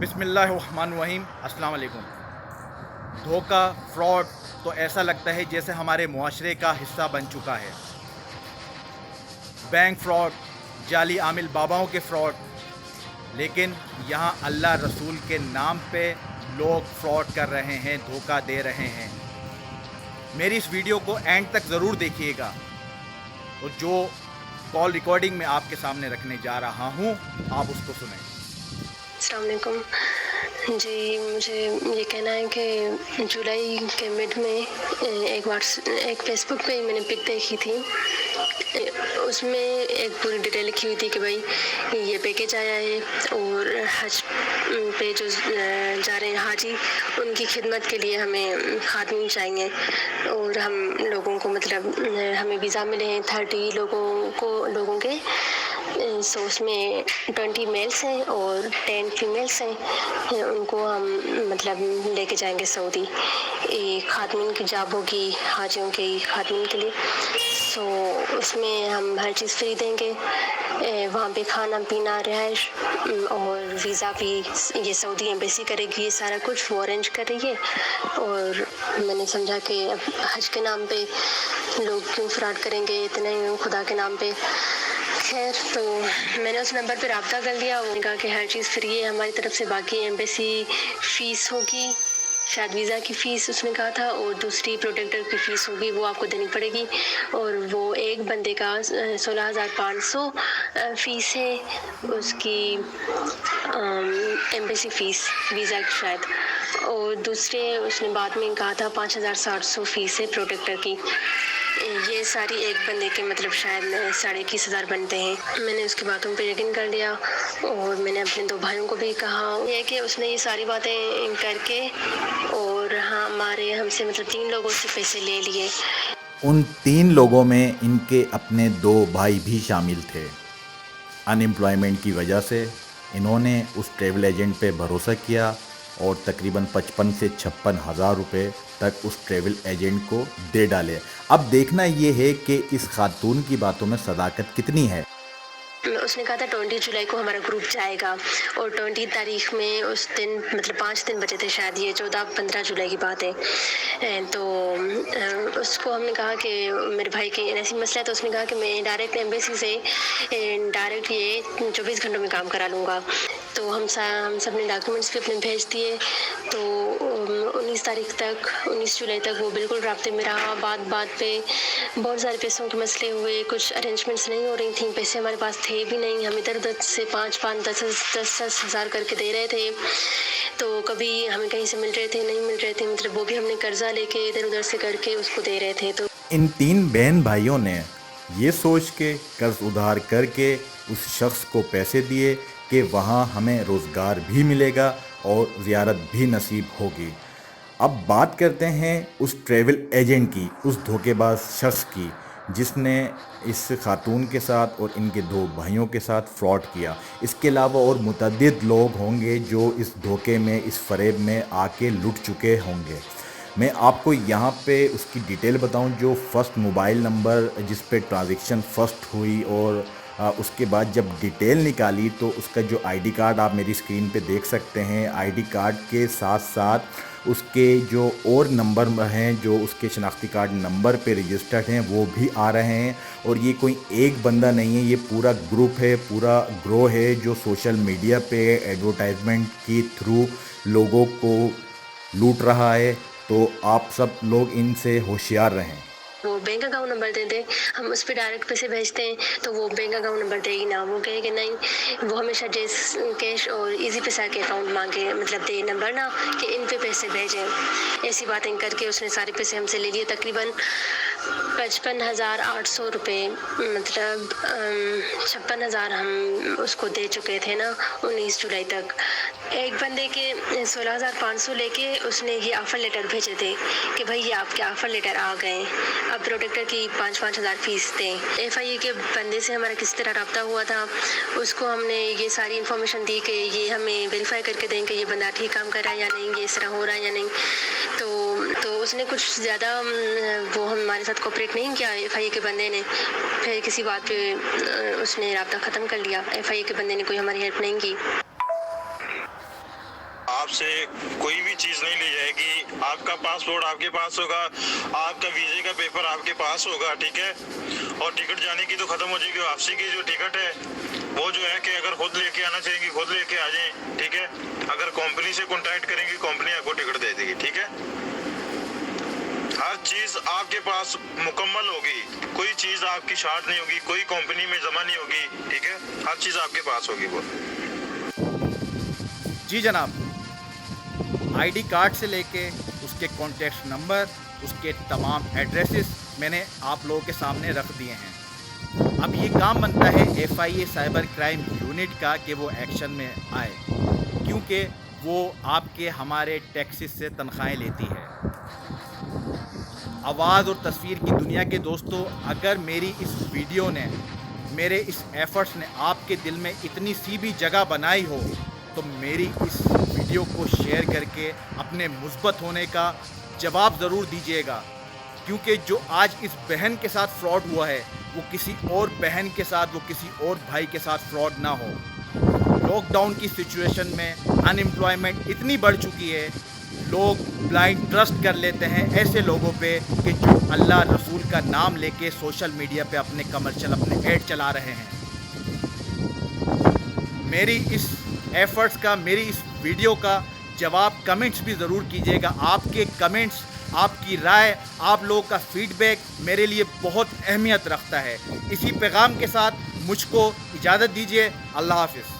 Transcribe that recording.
बिस्मिल्लाहिर्रहमानिर्रहीम। अस्सलाम वालेकुम। धोखा, फ्रॉड तो ऐसा लगता है जैसे हमारे मुआशरे का हिस्सा बन चुका है। बैंक फ्रॉड, जाली आमिल बाबाओं के फ्रॉड, लेकिन यहाँ अल्लाह रसूल के नाम पे लोग फ्रॉड कर रहे हैं, धोखा दे रहे हैं। मेरी इस वीडियो को एंड तक ज़रूर देखिएगा और जो कॉल रिकॉर्डिंग में आपके सामने रखने जा रहा हूँ आप उसको सुनें। अस्सलाम वालेकुम जी, मुझे ये कहना है कि जुलाई के मिड में एक फेसबुक पे मैंने पिक देखी थी। उसमें एक पूरी डिटेल लिखी हुई थी कि भाई ये पैकेज आया है और हज पे जो जा रहे हैं हाजी, उनकी खिदमत के लिए हमें खातमीन चाहिए और हम लोगों को मतलब हमें वीज़ा मिले हैं 30 लोगों के। सो उसमें 20 मेल्स हैं और 10 फीमेल्स हैं। उनको हम मतलब लेके जाएंगे सऊदी। खातमीन की जॉब होगी हाजियों के खातमीन के लिए। सो उसमें हम हर चीज़ फ्री देंगे, वहाँ पे खाना पीना रिहाइश और वीज़ा भी ये सऊदी एम्बेसी करेगी, ये सारा कुछ वो अरेंज कर रही है। और मैंने समझा कि अब हज के नाम पे लोग क्यों फ्रॉड करेंगे इतने खुदा के नाम पे। खैर, तो मैंने उस नंबर पे रब्ता कर लिया। उन्होंने कहा कि हर चीज़ फ्री है हमारी तरफ से, बाकी एम्बेसी फ़ीस होगी, शायद वीज़ा की फ़ीस उसने कहा था, और दूसरी प्रोटेक्टर की फ़ीस होगी वो आपको देनी पड़ेगी। और वो एक बंदे का 16,500 फ़ीस है उसकी, एम्बेसी फ़ीस वीज़ा की शायद। और दूसरे उसने बाद में कहा था 5,700 फ़ीस है प्रोटेक्टर की। ये सारी एक बंदे के मतलब शायद 21,500 बनते हैं। मैंने उसकी बातों पे यकीन कर लिया और मैंने अपने 2 भाइयों को भी कहा ये कि उसने ये सारी बातें करके और हमसे मतलब 3 लोगों से पैसे ले लिए। उन 3 लोगों में इनके अपने 2 भाई भी शामिल थे। अनएम्प्लॉयमेंट की वजह से इन्होंने उस ट्रैवल एजेंट पे भरोसा किया और तकरीबन 55 से 56 हज़ार रुपये तक उस ट्रैवल एजेंट को दे डाले। अब देखना ये है कि इस खातून की बातों में सदाकत कितनी है। उसने कहा था 20 जुलाई को हमारा ग्रुप जाएगा और 20 तारीख में उस दिन मतलब 5 दिन बचे थे शायद, ये 14-15 जुलाई की बात है। तो उसको हमने कहा कि मेरे भाई के ऐसी मसला है, तो उसने कहा कि मैं डायरेक्ट एम्बेसी से डायरेक्ट ये 24 घंटों में काम करा लूँगा। तो हम सब ने डॉक्यूमेंट्स भी अपने भेज दिए। तो 19 जुलाई तक वो बिल्कुल राब्ते में रहा। बात पे बहुत सारे पैसों के मसले हुए, कुछ अरेंजमेंट्स नहीं हो रही थी, पैसे हमारे पास थे भी नहीं। हम इधर उधर से 5-10 हज़ार करके दे रहे थे, तो कभी हमें कहीं से मिल रहे थे नहीं मिल रहे थे, मतलब वो भी हमने कर्जा लेके इधर उधर से करके उसको दे रहे थे। तो इन 3 बहन भाइयों ने ये सोच के कर्ज उधार करके उस शख्स को पैसे दिए कि वहाँ हमें रोज़गार भी मिलेगा और ज़ियारत भी नसीब होगी। अब बात करते हैं उस ट्रैवल एजेंट की, उस धोखेबाज शख्स की जिसने इस खातून के साथ और इनके 2 भाइयों के साथ फ्रॉड किया। इसके अलावा और मुतअद्दिद लोग होंगे जो इस धोखे में, इस फ़रेब में आके लुट चुके होंगे। मैं आपको यहाँ पे उसकी डिटेल बताऊँ। जो फर्स्ट मोबाइल नंबर जिस पे ट्रांजैक्शन फर्स्ट हुई और उसके बाद जब डिटेल निकाली तो उसका जो आईडी कार्ड आप मेरी स्क्रीन पे देख सकते हैं, आईडी कार्ड के साथ साथ उसके जो और नंबर हैं जो उसके शनाख्ती कार्ड नंबर पे रजिस्टर्ड हैं वो भी आ रहे हैं। और ये कोई एक बंदा नहीं है, ये पूरा ग्रुप है, पूरा ग्रोह है जो सोशल मीडिया पे एडवर्टाइजमेंट के थ्रू लोगों को लूट रहा है। तो आप सब लोग इनसे होशियार रहें। वो बैंक अकाउंट नंबर दे दे, हम उस पर डायरेक्ट पैसे भेजते हैं तो वो बैंक अकाउंट नंबर देगी ना, वो कहे कि नहीं, वो हमेशा कैश और इजी पैसा के अकाउंट मांगे, मतलब दे नंबर ना कि इन पे पैसे भेजें। ऐसी बातें करके उसने सारे पैसे हमसे ले लिए, तकरीबन 55,800 रुपये, मतलब 56,000 हम उसको दे चुके थे ना 19 जुलाई तक। एक बंदे के 16,500 लेके उसने ये ऑफ़र लेटर भेजे थे कि भाई ये आपके ऑफ़र लेटर आ गए, अब प्रोटेक्टर की 5-5 हज़ार फ़ीस दें। FIA के बंदे से हमारा किस तरह रब्ता हुआ था, उसको हमने ये सारी इन्फॉर्मेशन दी कि ये हमें वेरीफाई करके दें कि ये बंदा ठीक काम कर रहा है या नहीं, ये इस तरह हो रहा है या नहीं। तो उसने कुछ ज़्यादा वो हमारे साथ कोऑपरेट नहीं किया FIA के बंदे ने। फिर किसी बात पे उसने रब्ता ख़त्म कर लिया। FIA के बंदे ने कोई हमारी हेल्प नहीं की। آپ سے کوئی بھی چیز نہیں لی جائے گی. آپ کا پاسپورٹ آپ کے پاس ہوگا, آپ کا ویزے کا پیپر آپ کے پاس ہوگا, ٹھیک ہے. اور ٹکٹ جانے کی تو ختم ہو جائے گی, واپسی کی جو ٹکٹ ہے وہ جو ہے کہ اگر خود لے کے آنا چاہیں گی خود لے کے آ جائیں, ٹھیک ہے. اگر کمپنی سے کانٹیکٹ کریں گی کمپنی آپ کو ٹکٹ دے دے گی, ٹھیک ہے. ہر چیز آپ کے پاس مکمل ہوگی, کوئی چیز آپ کی شارٹ نہیں ہوگی, کوئی کمپنی میں جمع نہیں ہوگی, ٹھیک ہے. ہر چیز آپ کے پاس ہوگی. وہ جی جناب, آئی ڈی کارڈ سے لے کے اس کے کانٹیکٹ نمبر, اس کے تمام ایڈریسز میں نے آپ لوگوں کے سامنے رکھ دیے ہیں. اب یہ کام بنتا ہے FIA سائبر کرائم یونٹ کا کہ وہ ایکشن میں آئے, کیونکہ وہ آپ کے ہمارے ٹیکسز سے تنخواہیں لیتی ہے. آواز اور تصویر کی دنیا کے دوستو, اگر میری اس ویڈیو نے, میرے اس ایفرٹس نے آپ کے دل میں اتنی سی بھی جگہ بنائی ہو تو میری اس ویڈیو کو شیئر کر کے اپنے مثبت ہونے کا جواب ضرور دیجیے گا, کیونکہ جو آج اس بہن کے ساتھ فراڈ ہوا ہے وہ کسی اور بہن کے ساتھ, وہ کسی اور بھائی کے ساتھ فراڈ نہ ہو. لاک ڈاؤن کی سچویشن میں ان ایمپلائمنٹ اتنی بڑھ چکی ہے, لوگ بلائنڈ ٹرسٹ کر لیتے ہیں ایسے لوگوں پہ کہ جو اللہ رسول کا نام لے کے سوشل میڈیا پہ اپنے کمرشل, اپنے ایڈ چلا رہے ہیں. میری اس ایفرٹس کا, میری اس ویڈیو کا جواب کمنٹس بھی ضرور کیجیے گا. آپ کے کمنٹس, آپ کی رائے, آپ لوگوں کا فیڈ بیک میرے لیے بہت اہمیت رکھتا ہے. اسی پیغام کے ساتھ مجھ کو اجازت دیجیے. اللہ حافظ.